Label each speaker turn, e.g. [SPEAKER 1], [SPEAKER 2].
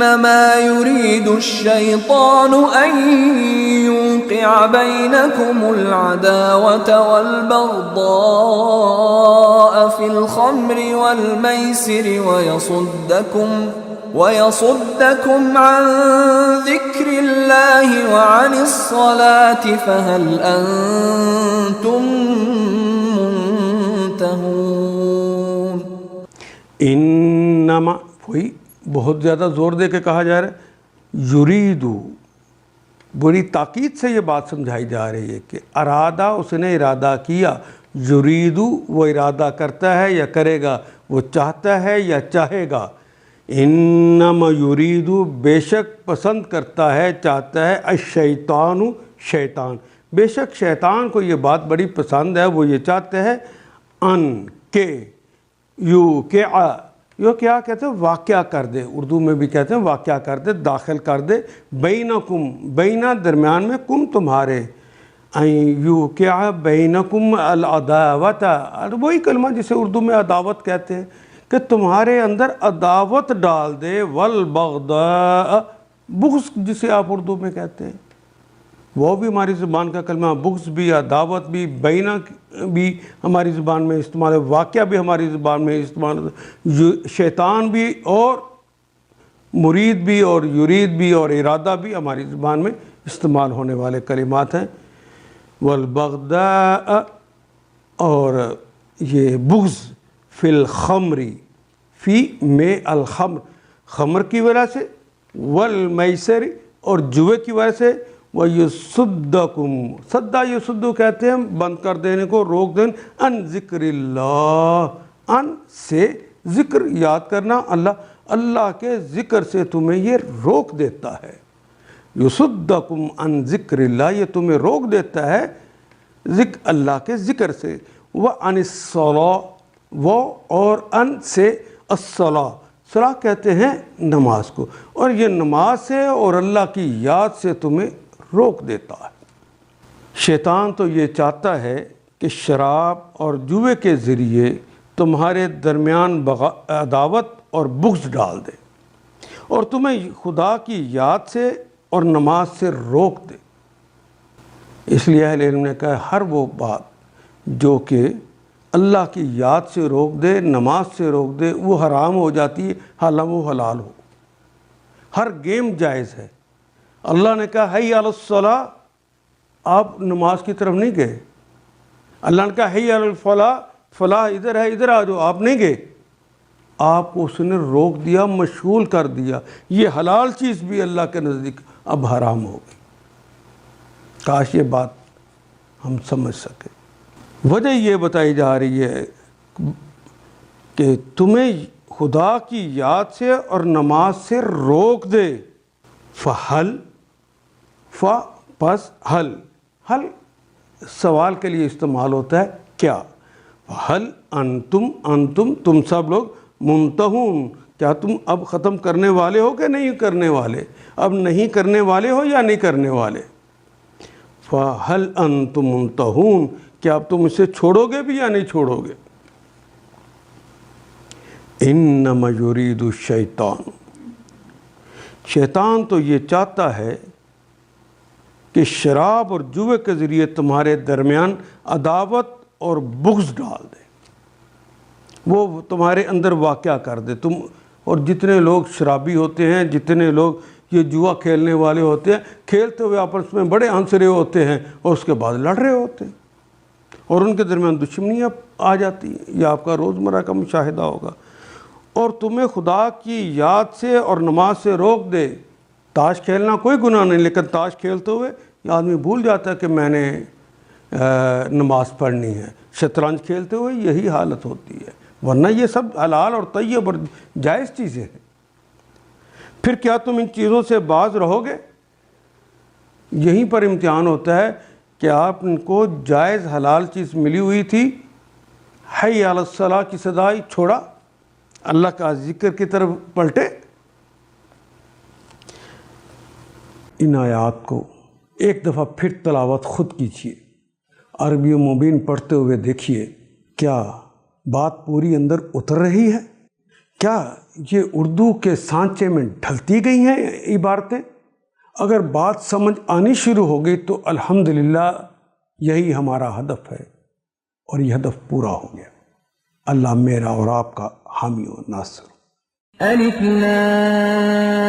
[SPEAKER 1] إنما يريد الشيطان أن يوقع بينكم العداوة والبغضاء في الخمر والميسر ويصدكم عن ذكر الله وعن الصلاة فهل أنتم منتهون.
[SPEAKER 2] انما وہی بہت زیادہ زور دے کے کہا جا رہا ہے. یریدو بڑی تاکید سے یہ بات سمجھائی جا رہی ہے کہ ارادہ اس نے ارادہ کیا. یریدو وہ ارادہ کرتا ہے یا کرے گا, وہ چاہتا ہے یا چاہے گا. انما یریدو بے شک پسند کرتا ہے, چاہتا ہے, الشیطان شیطان بے شک شیطان کو یہ بات بڑی پسند ہے. وہ یہ چاہتے ہیں ان کے یو کیا کہتے ہیں واقعہ کر دے, اردو میں بھی کہتے ہیں واقعہ کر دے, داخل کر دے, بینکم بینہ درمیان میں, کم تمہارے, یو کیا بینکم العداوت, وہی کلمہ جسے اردو میں عداوت کہتے ہیں, کہ تمہارے اندر عداوت ڈال دے, والبغضاء بغض جسے آپ اردو میں کہتے ہیں, وہ بھی ہماری زبان کا کلمہ, بغض بھی, عداوت بھی, بینہ بھی ہماری زبان میں استعمال ہے, واقعہ بھی ہماری زبان میں استعمال ہے, شیطان بھی اور مرید بھی اور یرید بھی اور ارادہ بھی ہماری زبان میں استعمال ہونے والے کلمات ہیں. والبغضاء اور یہ بغض فی الخمر فی میں الخمر خمر کی وجہ سے, والمیسر اور جوے کی وجہ سے, وَيُصُدَّكُمْ صدّا یصدو کہتے ہیں بند کر دینے کو, روک دینے, ان ذکر اللہ ان سے ذکر یاد کرنا, اللہ کے ذکر سے تمہیں یہ روک دیتا ہے. یصدکم عن ذکر اللہ یہ تمہیں روک دیتا ہے اللہ کے ذکر سے. وعن الصلاۃ وہ اور ان سے الصلاۃ, صلاۃ کہتے ہیں نماز کو, اور یہ نماز سے اور اللہ کی یاد سے تمہیں روک دیتا ہے. شیطان تو یہ چاہتا ہے کہ شراب اور جوے کے ذریعے تمہارے درمیان عداوت اور بغض ڈال دے, اور تمہیں خدا کی یاد سے اور نماز سے روک دے. اس لیے اہل علم نے کہا ہر وہ بات جو کہ اللہ کی یاد سے روک دے, نماز سے روک دے, وہ حرام ہو جاتی ہے, حالانکہ وہ حلال ہو. ہر گیم جائز ہے. اللہ نے کہا حی علی الصلاۃ, آپ نماز کی طرف نہیں گئے. اللہ نے کہا حی علی الفلاح, فلاح ادھر ہے, ادھر آ جاؤ, آپ نہیں گئے. آپ کو اس نے روک دیا, مشغول کر دیا. یہ حلال چیز بھی اللہ کے نزدیک اب حرام ہو گئی. کاش یہ بات ہم سمجھ سکیں. وجہ یہ بتائی جا رہی ہے کہ تمہیں خدا کی یاد سے اور نماز سے روک دے. فہل پس حل سوال کے لیے استعمال ہوتا ہے کیا. حل انتم تم سب لوگ, منتہون کیا تم اب ختم کرنے والے ہو کہ نہیں کرنے والے, اب نہیں کرنے والے ہو یا نہیں کرنے والے. فہل انتم منتہون کیا اب تم اسے چھوڑو گے بھی یا نہیں چھوڑو گے. انما یرید الشیطان شیطان تو یہ چاہتا ہے کہ شراب اور جوے کے ذریعے تمہارے درمیان عداوت اور بغض ڈال دے, وہ تمہارے اندر واقعہ کر دے. تم اور جتنے لوگ شرابی ہوتے ہیں, جتنے لوگ یہ جوا کھیلنے والے ہوتے ہیں, کھیلتے ہوئے آپس میں بڑے ہنس رہے ہوتے ہیں اور اس کے بعد لڑ رہے ہوتے ہیں اور ان کے درمیان دشمنیاں آ جاتی ہیں. یہ آپ کا روزمرہ کا مشاہدہ ہوگا. اور تمہیں خدا کی یاد سے اور نماز سے روک دے. تاش کھیلنا کوئی گناہ نہیں, لیکن تاش کھیلتے ہوئے یہ آدمی بھول جاتا ہے کہ میں نے نماز پڑھنی ہے. شطرنج کھیلتے ہوئے یہی حالت ہوتی ہے, ورنہ یہ سب حلال اور طیب اور جائز چیزیں ہیں. پھر کیا تم ان چیزوں سے باز رہو گے. یہیں پر امتحان ہوتا ہے کہ آپ ان کو جائز حلال چیز ملی ہوئی تھی, حی علی الصلاۃ کی صدائی چھوڑا, اللہ کا ذکر کی طرف پلٹے. ان آیات کو ایک دفعہ پھر تلاوت خود کیجیے, عربی مبین پڑھتے ہوئے دیکھیے کیا بات پوری اندر اتر رہی ہے کیا یہ اردو کے سانچے میں ڈھلتی گئی ہیں عبارتیں؟ اگر بات سمجھ آنی شروع ہو گئی تو الحمدللہ یہی ہمارا ہدف ہے، اور یہ ہدف پورا ہو گیا۔ اللہ میرا اور آپ کا حامی و ناصر۔
[SPEAKER 1] الف لام